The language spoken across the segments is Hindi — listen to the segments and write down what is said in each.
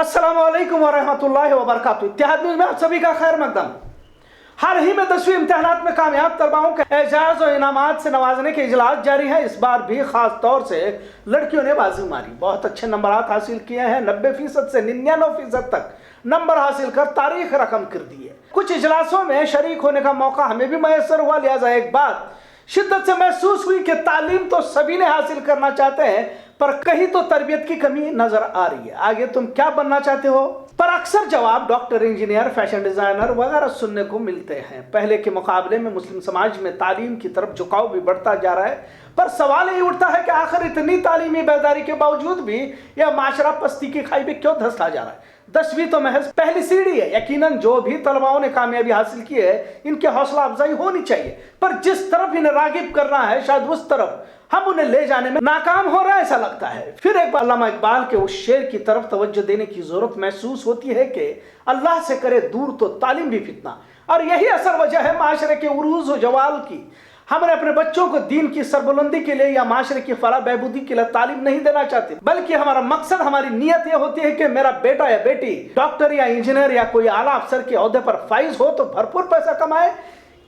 अस्सलाम वालेकुम वरहमतुल्लाहि वबरकातुहू। इत्तेहाद न्यूज़ में आप सभी का खैर मकदम। हाल ही में 10वीं इम्तिहानात में कामयाब तलबाओं के एजाज और इनामात से नवाजने के इजलास जारी है। इस बार भी खास तौर से लड़कियों ने बाजी मारी, बहुत अच्छे नंबरात हासिल किए हैं। 90% से 99% तक नंबर हासिल कर तारीख रकम कर दी है। कुछ इजलासों में शरीक होने का मौका हमें भी मैसर हुआ, लिहाजा एक बात शिद्दत से महसूस हुई कि तालीम तो सभी ने हासिल करना चाहते हैं, पर कहीं तो तरबियत की कमी नजर आ रही है। आगे तुम क्या बनना चाहते हो? पर अक्सर जवाब डॉक्टर, इंजीनियर, फैशन डिजाइनर वगैरह सुनने को मिलते हैं। पहले के मुकाबले में मुस्लिम समाज में तालीम की तरफ झुकाव भी बढ़ता जा रहा है, पर सवाल ये उठता है कि आखिर इतनी तालीमी बेदारी के बावजूद भी यह माशरा पस्ती की खाई में क्यों धंसता जा रहा है? 10वीं तो महज पहली सीढ़ी है। यकीनन जो भी तलबाओं ने कामयाबी हासिल की है, इनकी हौसला अफजाई होनी चाहिए, पर जिस तरफ इन्हें रागिब करना है शायद उस तरफ हम उन्हें ले जाने में नाकाम हो रहा है, ऐसा लगता है। फिर एक बार अल्लामा इकबाल के उस शेर की तरफ तवज्जो देने की जरूरत महसूस होती है कि अल्लाह से करे दूर तो तालीम भी फितना। और यही असल वजह है माशरे के उरूज व जवाल की। हमने अपने बच्चों को दीन की सरबुलंदी के लिए या माशरे की फलाह बहबूदी के लिए तालीम नहीं देना चाहते, बल्कि हमारा मकसद, हमारी नीयत यह होती है कि मेरा बेटा या बेटी डॉक्टर या इंजीनियर या कोई आला अफसर के ओहदे पर फाइज हो तो भरपूर पैसा कमाए।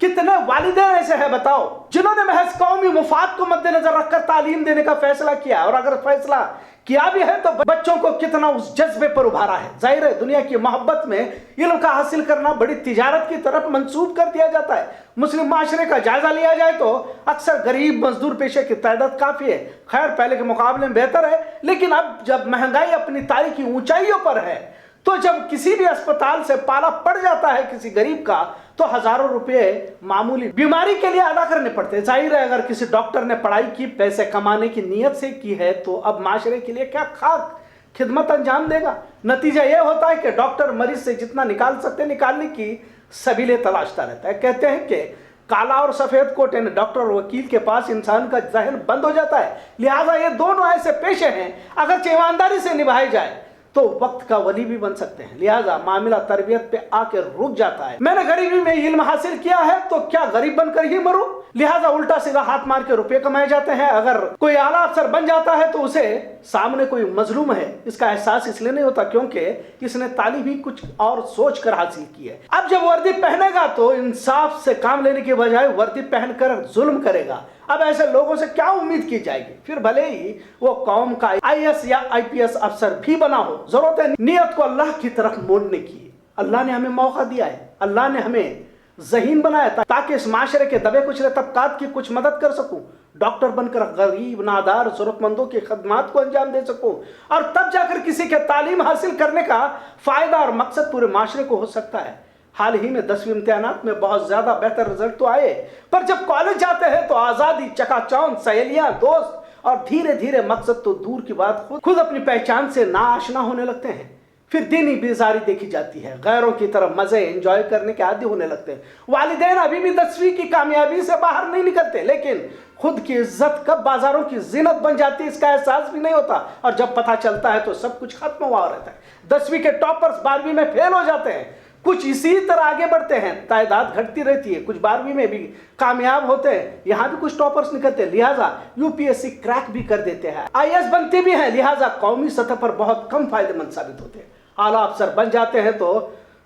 कितने वालिदैन ऐसे हैं बताओ, जिन्होंने महज कौमी मुफाद को मद्देनजर रखकर तालीम देने का फैसला किया, और अगर फैसला किया भी है तो बच्चों को कितना उस जज्बे पर उभारा है। जाहिर है दुनिया की मोहब्बत में इल्म का हासिल करना बड़ी तिजारत की तरफ मंसूब कर दिया जाता है। मुस्लिम माशरे का जायजा लिया जाए तो अक्सर गरीब मजदूर पेशे की तादाद काफी है। खैर पहले के मुकाबले में बेहतर है, लेकिन अब जब महंगाई अपनी तारीखी ऊंचाइयों पर है, तो जब किसी भी अस्पताल से पाला पड़ जाता है किसी गरीब का, तो हजारों रुपए मामूली बीमारी के लिए अदा करने पड़ते हैं। जाहिर है अगर किसी डॉक्टर ने पढ़ाई की पैसे कमाने की नीयत से की है, तो अब माशरे के लिए क्या खाक खिदमत अंजाम देगा। नतीजा यह होता है कि डॉक्टर मरीज से जितना निकाल सकते निकालने की सबीलें तलाशता रहता है। कहते हैं कि काला और सफेद कोट यानी डॉक्टर और वकील के पास इंसान का जहन बंद हो जाता है। लिहाजा ये दोनों ऐसे पेशे हैं, अगर ईमानदारी से निभाए जाए तो वक्त का वली भी बन सकते हैं। लिहाजा मामला तरबियत पे आकर रुक जाता है। मैंने गरीबी में इल्म हासिल किया है तो क्या गरीब बनकर ही मरूं? लिहाजा उल्टा सीधा हाथ मार के रुपए कमाए जाते हैं। अगर कोई आला अफसर बन जाता है तो उसे सामने कोई मजलूम है इसका एहसास इसलिए नहीं होता क्योंकि इसने तालीम ही कुछ और सोच कर हासिल की है। अब जब वर्दी पहनेगा तो इंसाफ से काम लेने के बजाय वर्दी पहनकर जुल्म करेगा। अब ऐसे लोगों से क्या उम्मीद की जाएगी? फिर भले ही वो कौम का IAS या IPS अफसर भी बना हो, जरूरत है नियत को अल्लाह की तरफ मोड़ने की। अल्लाह ने हमें मौका दिया है, अल्लाह ने हमें ज़हीन बनाया था ताकि इस माशरे के दबे कुचले तबकात की कुछ मदद कर सकूं, डॉक्टर बनकर गरीब, नादार, जरूरतमंदों की खदमात को अंजाम दे सकूं, और तब जाकर किसी के तालीम हासिल करने का फायदा और मकसद पूरे माशरे को हो सकता है। हाल ही में 10वीं इम्तिहानात में बहुत ज्यादा बेहतर रिजल्ट तो आए, पर जब कॉलेज जाते हैं तो आज़ादी, चकाचौंध, सहेलियां, दोस्त और धीरे धीरे मकसद तो दूर की बात खुद अपनी पहचान से नाआशना होने लगते हैं। फिर दीनी बेजारी देखी जाती है, गैरों की तरफ मजे एंजॉय करने के आदी होने लगते हैं। वालिदैन अभी भी 10वीं की कामयाबी से बाहर नहीं निकलते, लेकिन खुद की इज्जत कब बाजारों की जिनत बन जाती है इसका एहसास भी नहीं होता, और जब पता चलता है तो सब कुछ खत्म हुआ रहता है। 10वीं के टॉपर्स 12वीं में फेल हो जाते हैं, कुछ इसी तरह आगे बढ़ते हैं, तादाद घटती रहती है। कुछ 12वीं में भी कामयाब होते हैं, यहाँ भी कुछ टॉपर्स निकलते हैं, लिहाजा UPSC क्रैक भी कर देते हैं, IAS बनते भी हैं, लिहाजा कौमी सतह पर बहुत कम फायदेमंद साबित होते हैं। आला अफसर बन जाते हैं तो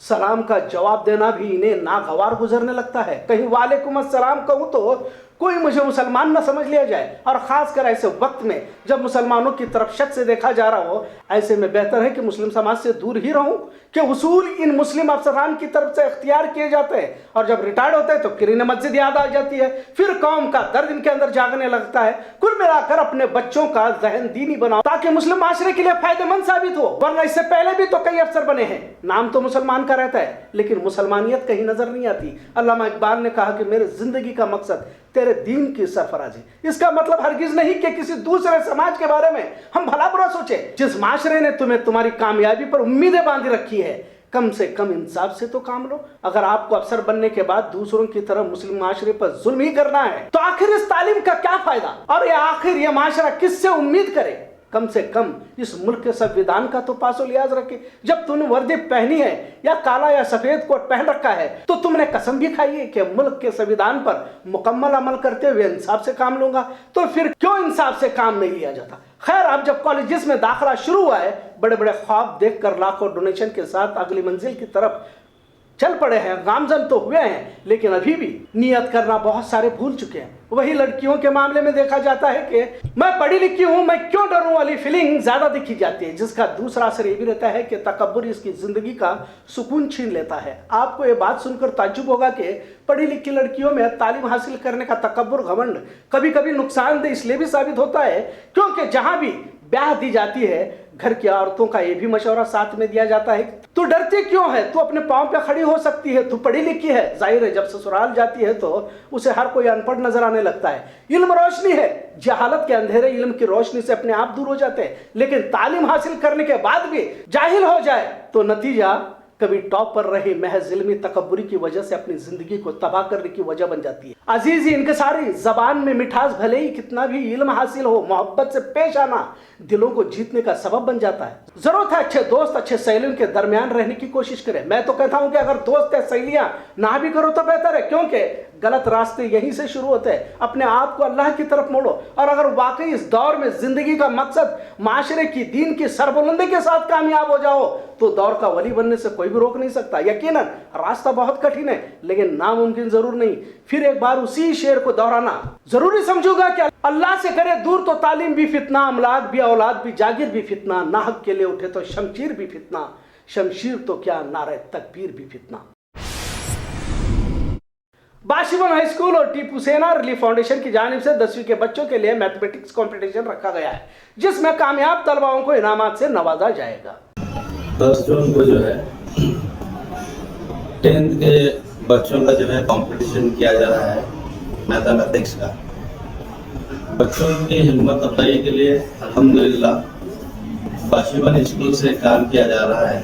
सलाम का जवाब देना भी इन्हें नागवार गुजरने लगता है। कहीं वालेकुम अस्सलाम कहूँ तो कोई मुझे मुसलमान न समझ लिया जाए, और खासकर ऐसे वक्त में जब मुसलमानों की तरफ शक से देखा जा रहा हो, ऐसे में बेहतर है कि मुस्लिम समाज से दूर ही रहूं कि उसूल इन मुस्लिम अफसरान की तरफ से इख्तियार किए जाते हैं, और जब रिटायर्ड होते हैं तो किरीन मस्जिद याद आ जाती है, फिर कौम का दर्द इनके अंदर जागने लगता है। कुल मिलाकर अपने बच्चों का जहन दीनी बनाओ ताकि मुस्लिम माशरे के लिए फायदेमंद साबित हो, वरना इससे पहले भी तो कई अफसर बने हैं, नाम तो मुसलमान का रहता है लेकिन मुसलमानियत कहीं नजर नहीं आती। अल्लामा इकबाल ने कहा कि मेरे जिंदगी का मकसद तेरे दीन की सरफराजी। इसका मतलब हरगिज नहीं कि किसी दूसरे समाज के बारे में हम भला बुरा सोचे। जिस माशरे ने तुम्हें तुम्हारी कामयाबी पर उम्मीदें बांधी रखी है, कम से कम इंसाफ से तो काम लो। अगर आपको अफसर बनने के बाद दूसरों की तरह मुस्लिम माशरे पर जुल्म ही करना है तो आखिर इस तालीम का क्या फायदा, और ये आखिर ये माशरा किससे उम्मीद करे? कम से कम इस मुल्क के संविधान का तो पासो लिहाज रखे। जब तुमने वर्दी पहनी है या काला या सफेद कोट पहन रखा है तो तुमने कसम भी खाई है कि मुल्क के संविधान पर मुकम्मल अमल करते हुए इंसाफ से काम लूंगा। तो फिर क्यों इंसाफ से काम नहीं लिया जाता? खैर, अब जब कॉलेजेस में दाखिला शुरू हुआ है, बड़े बड़े ख्वाब देखकर लाखों डोनेशन के साथ अगली मंजिल की तरफ चल पड़े हैं, गामजन तो हुए हैं, लेकिन अभी भी नियत करना बहुत सारे भूल चुके हैं। वही लड़कियों के मामले में देखा जाता है कि मैं पढ़ी लिखी हूं, मैं क्यों डरूं वाली फीलिंग ज्यादा दिखी जाती है, जिसका दूसरा असर ये भी रहता है कि तकब्बुर इसकी जिंदगी का सुकून छीन लेता है। आपको ये बात सुनकर ताज्जुब होगा कि पढ़ी लिखी लड़कियों में तालीम हासिल करने का तकब्बुर, घमंड कभी कभी नुकसानदेह इसलिए भी साबित होता है क्योंकि जहां भी ब्याह दी जाती है, घर की औरतों का ये भी मशवरा साथ में दिया जाता है, तू डरती क्यों है, तू अपने पांव पे खड़ी हो सकती है, तू पढ़ी लिखी है। जाहिर है, जब ससुराल जाती है तो उसे हर कोई अनपढ़ नजर आने लगता है। इल्म रोशनी है, जहालत के अंधेरे इल्म की रोशनी से अपने आप दूर हो जाते हैं। लेकिन तालीम हासिल करने के बाद भी जाहिल हो जाए तो नतीजा कभी टॉप पर रही महज इल्मी तकब्बुरी की वजह से अपनी जिंदगी को तबाह करने की वजह बन जाती है। अजीजी, इनके सारी जबान में मिठास भले ही कितना भी इल्म हासिल हो, मोहब्बत से पेश आना दिलों को जीतने का सबब बन जाता है। जरूरत है अच्छे दोस्त, अच्छे सहेलियों के दरमियान रहने की कोशिश करें। मैं तो कहता हूं कि अगर दोस्त या सहेलियां ना भी करो तो बेहतर है, क्योंकि गलत रास्ते यहीं से शुरू होते हैं। अपने आप को अल्लाह की तरफ मोड़ो, और अगर वाकई इस दौर में जिंदगी का मकसद माशरे की, दीन की सरबुलंदी के साथ कामयाब हो जाओ तो दौर का वली बनने से कोई भी रोक नहीं सकता। यकीनन रास्ता बहुत कठिन है, लेकिन नामुमकिन जरूर नहीं। फिर एक बार उसी शेर को दोहराना जरूरी समझूंगा कि अल्लाह से करे दूर तो तालीम भी फितना, अमलाक भी, औलाद भी, जागिर भी फितना, नाहक के लिए उठे तो शमशीर भी फितना, शमशीर तो क्या नारे तकबीर भी फितना। बाशिवन हाई स्कूल और टीपू सेना रिलीफ फाउंडेशन की जानिब से 10वीं के बच्चों के लिए मैथमेटिक्स कंपटीशन रखा गया है, जिसमें कामयाब तलबाओं को इनामात से नवाजा जाएगा। 10 जून को जो है 10th के बच्चों का जो है कंपटीशन किया जा रहा है मैथमेटिक्स का। बच्चों की हिम्मत अफजाई के लिए अल्हम्दुलिल्लाह बाशिवन स्कूल से काम किया जा रहा है,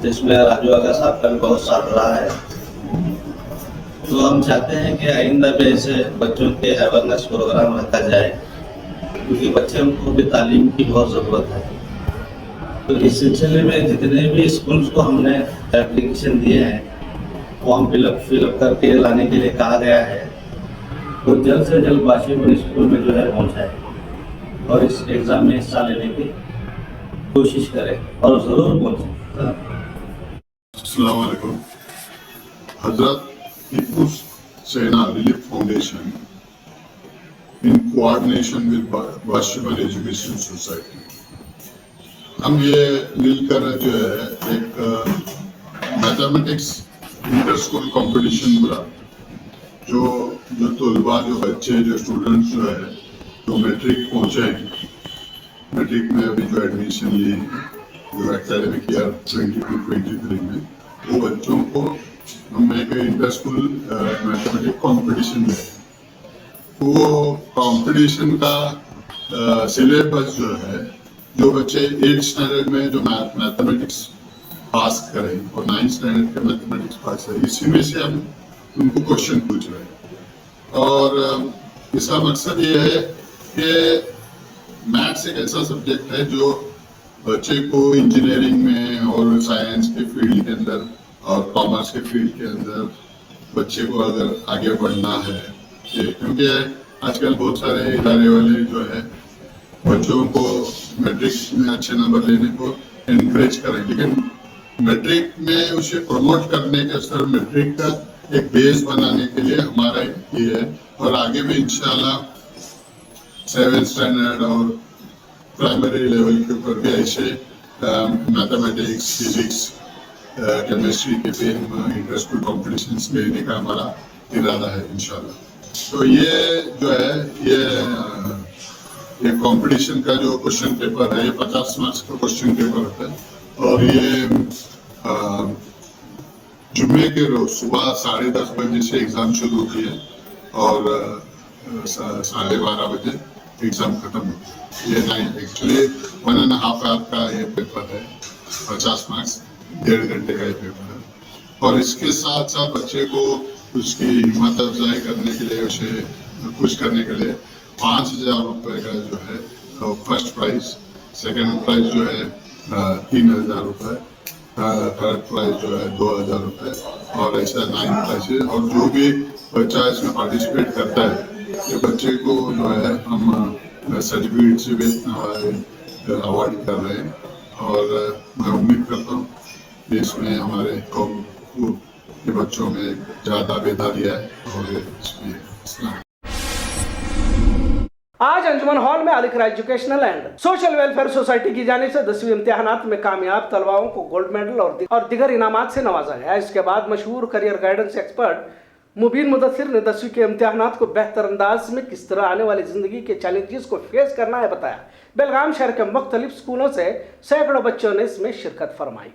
जिसमें राजू आगा साहब का भी बहुत साथ रहा है। तो हम चाहते हैं कि आइंदा भी ऐसे बच्चों के अवेयरनेस प्रोग्राम रखा जाए, क्योंकि बच्चों को भी तालीम की बहुत ज़रूरत है। तो इस सिलसिले में जितने भी स्कूल्स को हमने एप्लीकेशन दिए हैं, फॉर्म फिलअप करके लाने के लिए कहा गया है, तो जल्द से जल्द बाशिवन स्कूल में जो है पहुँचाए और इस एग्ज़ाम में हिस्सा लेने की कोशिश करें और ज़रूर पहुँचें। अस्सलाम वालेकुम। हजरत Tipu Sena relief foundation in coordination with बाशिवन एजुकेशन सोसाइटी, हम ये मिलकर जो है एक मैथमेटिक्स इंटर स्कूल कॉम्पिटिशन बुला, जो तलबा, जो बच्चे, जो स्टूडेंट्स जो है जो मैट्रिक पहुँचे हैं, मैट्रिक में अभी जो एडमिशन लिए जो एकेडमिक ईयर 22-23 में, वो बच्चों को हम एक इंटर स्कूल मैथमेटिक्स कॉम्पिटिशन में, वो कंपटीशन का सिलेबस जो है, जो बच्चे 8th स्टैंडर्ड में जो मैथमेटिक्स पास करें और 9th स्टैंडर्ड के मैथमेटिक्स पास करें, इसी में से हम उनको क्वेश्चन पूछ रहे हैं। और इसका मकसद ये है कि मैथ्स एक ऐसा सब्जेक्ट है जो बच्चे को इंजीनियरिंग में और साइंस के फील्ड के अंदर और कॉमर्स के फील्ड के अंदर बच्चे को अगर आगे बढ़ना है, क्योंकि आजकल बहुत सारे इदारे वाले जो है बच्चों को मैट्रिक में अच्छे नंबर लेने को एनकरेज करें, लेकिन मैट्रिक में उसे प्रमोट करने के सर मैट्रिक का एक बेस बनाने के लिए हमारा ये है। और आगे भी इंशाल्लाह 7th स्टैंडर्ड और प्राइमरी लेवल के ऊपर भी ऐसे मैथमेटिक्स, फिजिक्स, केमिस्ट्री के भी हम इंटर स्कूल कॉम्पिटिशन्स में लेने का हमारा इरादा है इंशाल्लाह। तो ये जो है ये कंपटीशन का जो क्वेश्चन पेपर है, ये 50 मार्क्स का क्वेश्चन पेपर होता है, और ये जुम्मे के रोज सुबह 10:30 बजे से एग्जाम शुरू होती है और 12:30 बजे एग्जाम खत्म होती है। ये एक्चुअली 1.5 आवर का ये पेपर है, 50 मार्क्स, 1.5 घंटे का ये पेपर है। और इसके साथ साथ बच्चे को उसकी हिम्मत अफजाई करने के लिए, उसे खुश करने के लिए 5,000 रुपए का जो है तो फर्स्ट प्राइज, सेकंड प्राइज जो है 3,000 रुपये, थर्ड प्राइज जो है 2,000 रुपये और ऐसा 9 प्राइजेस। और जो भी बच्चा इसमें पार्टिसिपेट करता है ये बच्चे को जो है हम सर्टिफिकेट से अवार्ड कर रहे हैं। और मैं उम्मीद करता हूँ कि इसमें हमारे कौम के बच्चों में ज़्यादा बेदारी है और इसमें आज अंजुमन हॉल में Al Iqra educational and social welfare society की जानिब से 10वीं इम्तिहानात में कामयाब तलबाओं को गोल्ड मेडल और दिगर इनामात से नवाजा गया। इसके बाद मशहूर करियर गाइडेंस एक्सपर्ट मुबीन मुदस्सिर ने 10वीं के इम्तिहानात को बेहतर अंदाज में किस तरह आने वाली जिंदगी के चैलेंजेस को फेस करना है बताया। बेलगाम शहर के मुख्तलिफ स्कूलों से सैकड़ों बच्चों ने इसमें शिरकत फरमाई।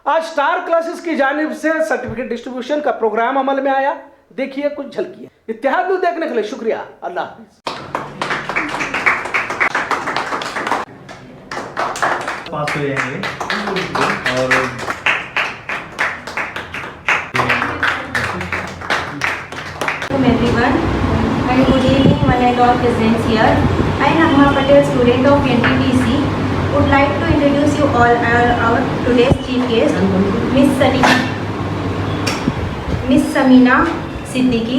आज स्टार क्लासेस की जानिब से सर्टिफिकेट डिस्ट्रीब्यूशन का प्रोग्राम अमल में आया। देखिए कुछ झलकियां। इत्तेहाद न्यूज़ देखने के लिए शुक्रिया। अल्लाह हाफिज। पास हो जाएंगे और everyone, and good evening. One and all presents here. I, Nagma Patel, student of NTTC, would like to introduce you all our today's chief guest, Miss Samina Siddiqui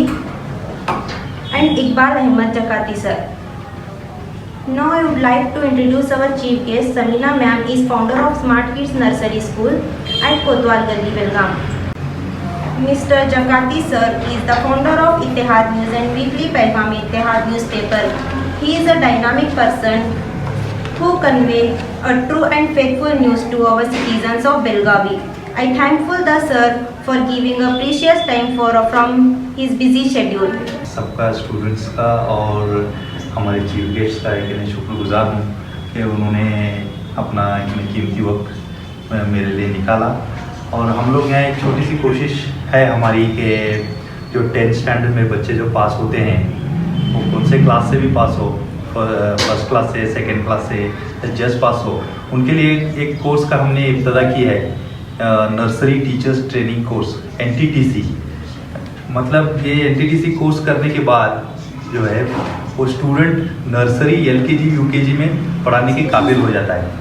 and Iqbal Ahmed Jakati sir. Now I would like to introduce our chief guest. Samina ma'am is founder of Smart Kids Nursery School at Kotwal Galli, Belgaum. Mr. Jakati sir is the founder of Ittihad News and weekly Paigam Ittihad newspaper. He is a dynamic person who convey a true and faithful news to our citizens of Belgavi. I thankful the sir for giving a precious time from his busy schedule. सबका स्टूडेंट्स का और हमारे चीफ गेस्ट का एक शुक्रगुजार हूँ कि उन्होंने अपना इतनी कीमती वक्त मेरे लिए निकाला। और हम लोग यहाँ एक छोटी सी कोशिश है हमारी कि जो 10th स्टैंडर्ड में बच्चे जो पास होते हैं वो कौन से क्लास से भी पास हो, फर्स्ट क्लास से, सेकंड क्लास से, जस्ट पास हो, उनके लिए एक कोर्स का हमने इब्तदा की है, nursery teachers training course NTTC। मतलब ये NTTC कोर्स करने के बाद जो है वो स्टूडेंट नर्सरी LKG UKG में पढ़ाने के काबिल हो जाता है।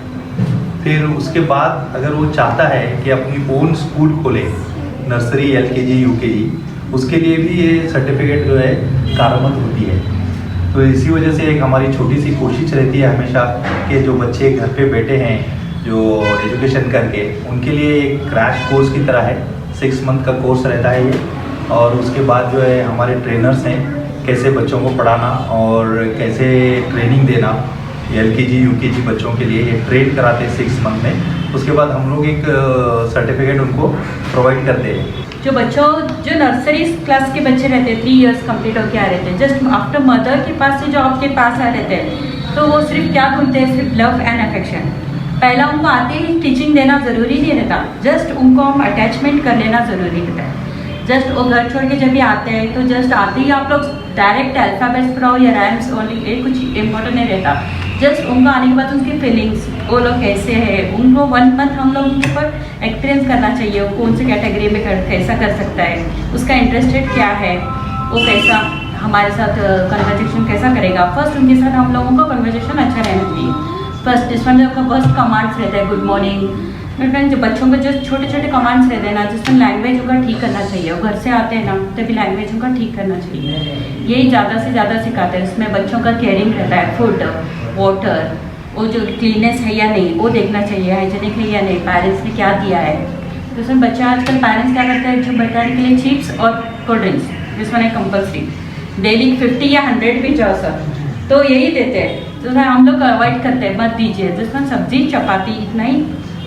फिर उसके बाद अगर वो चाहता है कि अपनी ओन स्कूल खोले, नर्सरी LKG UKG, उसके लिए भी ये सर्टिफिकेट जो है कारआमद होती है। तो इसी वजह से एक हमारी छोटी सी कोशिश रहती है हमेशा कि जो बच्चे घर पे बैठे हैं जो एजुकेशन करके, उनके लिए एक क्रैश कोर्स की तरह है, 6 मंथ का कोर्स रहता है ये। और उसके बाद जो है हमारे ट्रेनर्स हैं कैसे बच्चों को पढ़ाना और कैसे ट्रेनिंग देना, LKG UKG बच्चों के लिए ये ट्रेन कराते हैं 6 मंथ में। उसके बाद हम लोग एक सर्टिफिकेट उनको प्रोवाइड करते हैं। जो बच्चों जो नर्सरी क्लास के बच्चे रहते हैं 3 इयर्स कंप्लीट होके आ रहे थे, जस्ट आफ्टर मदर के पास से जो आपके पास आ रहे थे, तो वो सिर्फ क्या ढूंढते हैं, सिर्फ लव एंड अफेक्शन। पहला उनको आते ही टीचिंग देना ज़रूरी नहीं रहता, जस्ट उनको हम अटैचमेंट कर लेना ज़रूरी रहता है। जस्ट वो घर छोड़ के जब भी आते हैं तो जस्ट आते ही आप लोग डायरेक्ट अल्फ़ाबेट्स पढ़ाओ या राइम्स ओनली, ये कुछ इम्पोर्टेंट नहीं रहता। जस्ट उनको आने के बाद उनकी फीलिंग्स, वो लोग कैसे हैं, उनको 1 मंथ हम लोग उनके ऊपर एक्सपीरियंस करना चाहिए। वो कौन से कैटेगरी में कैसा कर सकता है, उसका इंटरेस्टेड क्या है, वो कैसा हमारे साथ कन्वर्सेशन कैसा करेगा। फर्स्ट उनके साथ हम लोगों को कन्वर्सेशन अच्छा रहना चाहिए। फर्स्ट जिसमें जो आपका फर्स्ट कमांड्स रहता है, गुड मॉर्निंग। मेरे फ्रेंड, जो बच्चों को जो छोटे छोटे कमांड्स रहते हैं ना, जिसमें लैंग्वेज उनका ठीक करना चाहिए। वो घर से आते हैं ना तभी लैंग्वेज उनका ठीक करना चाहिए। यही ज़्यादा से ज़्यादा सिखाते हैं। इसमें बच्चों का केयरिंग रहता है, फूड, वाटर, वो जो क्लीननेस है या नहीं वो देखना चाहिए, हाइजीनिक है या नहीं, पेरेंट्स ने क्या दिया है। तो उसमें बच्चा आजकल पेरेंट्स क्या करते हैं, जो बताने के लिए चिप्स और कोल्ड ड्रिंक्स, जिसमें है कंपल्सरी डेली 50 या 100 भी जाओ सर, तो यही देते हैं। तो हम लोग अवॉइड करते हैं, मत दीजिए। जिसमें सब्जी चपाती इतना ही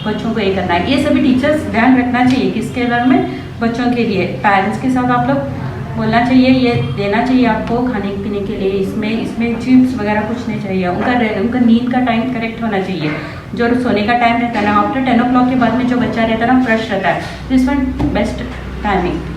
बच्चों को ये करना है। ये सभी टीचर्स ध्यान रखना चाहिए किसके बारे में, बच्चों के लिए। पेरेंट्स के साथ आप लोग बोलना चाहिए, ये देना चाहिए आपको खाने पीने के लिए। इसमें चिप्स वगैरह कुछ नहीं चाहिए। उनका नींद का टाइम करेक्ट होना चाहिए। जो सोने का टाइम रहता है ना, आफ्टर 10 o'clock के बाद में जो बच्चा रहता है ना, फ्रेश रहता है, दिस वन बेस्ट टाइमिंग।